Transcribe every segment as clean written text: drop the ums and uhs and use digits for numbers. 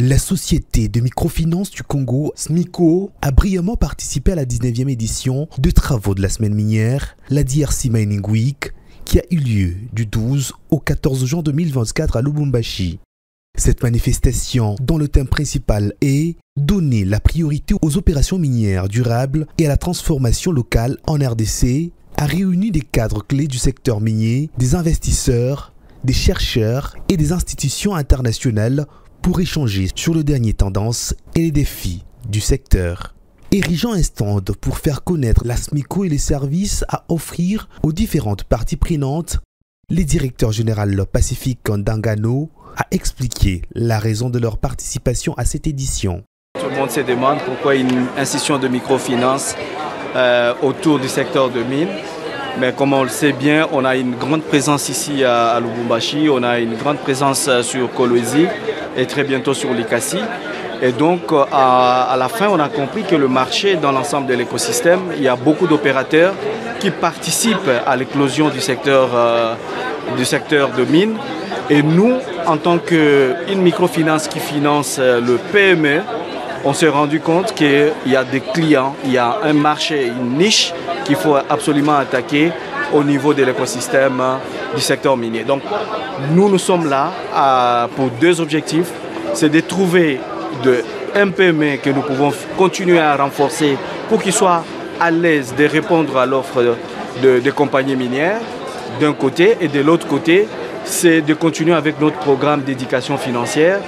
La société de microfinance du Congo, SMICO, a brillamment participé à la 19e édition de travaux de la semaine minière, la DRC Mining Week, qui a eu lieu du 12 au 14 juin 2024 à Lubumbashi. Cette manifestation, dont le thème principal est « Donner la priorité aux opérations minières durables et à la transformation locale en RDC », a réuni des cadres clés du secteur minier, des investisseurs, des chercheurs et des institutions internationales pour échanger sur les dernières tendances et les défis du secteur. Érigeant un stand pour faire connaître la SMICO et les services à offrir aux différentes parties prenantes, le directeur général Pacifique Ndangano a expliqué la raison de leur participation à cette édition. Tout le monde se demande pourquoi une institution de microfinance autour du secteur de mines. Mais comme on le sait bien, on a une grande présence ici à Lubumbashi, on a une grande présence sur Kolwezi et très bientôt sur Likasi. Et donc à la fin, on a compris que le marché dans l'ensemble de l'écosystème, il y a beaucoup d'opérateurs qui participent à l'éclosion du secteur de mines. Et nous, en tant qu'une microfinance qui finance le PME, on s'est rendu compte qu'il y a des clients, il y a un marché, une niche qu'il faut absolument attaquer au niveau de l'écosystème du secteur minier. Donc nous sommes là pour deux objectifs. C'est de trouver un PME que nous pouvons continuer à renforcer pour qu'il soit à l'aise de répondre à l'offre de compagnies minières d'un côté, et de l'autre côté, c'est de continuer avec notre programme d'éducation financière,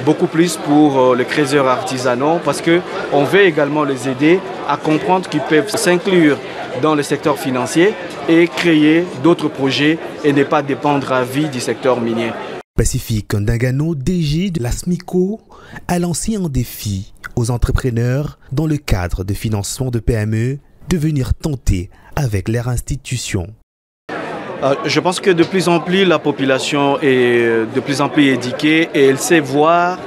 beaucoup plus pour les créateurs artisanaux, parce qu'on veut également les aider à comprendre qu'ils peuvent s'inclure dans le secteur financier et créer d'autres projets et ne pas dépendre à vie du secteur minier. Pacifique Ndangano, DG de la SMICO, a lancé un défi aux entrepreneurs dans le cadre de financement de PME de venir tenter avec leur institution. Je pense que de plus en plus la population est de plus en plus éduquée et elle sait voir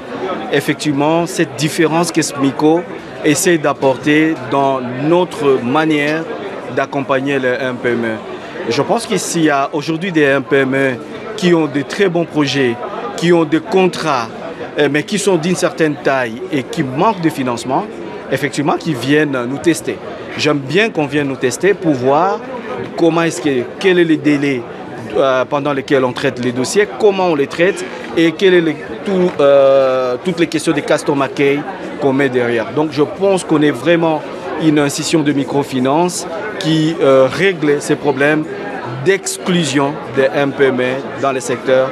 effectivement cette différence que SMICO essaie d'apporter dans notre manière d'accompagner les PME. Je pense qu'ici il y a aujourd'hui des PME qui ont de très bons projets, qui ont des contrats, mais qui sont d'une certaine taille et qui manquent de financement, effectivement qui viennent nous tester. J'aime bien qu'on vienne nous tester pour voir quel est le délai pendant lequel on traite les dossiers, comment on les traite et quelles sont toutes les questions de customer care qu'on met derrière. Donc je pense qu'on est vraiment une institution de microfinance qui règle ces problèmes d'exclusion des MPME dans le secteur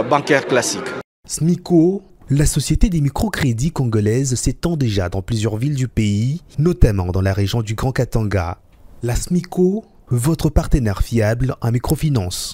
bancaire classique. SMICO, la société des microcrédits congolaise, s'étend déjà dans plusieurs villes du pays, notamment dans la région du Grand Katanga. La SMICO, votre partenaire fiable en microfinance.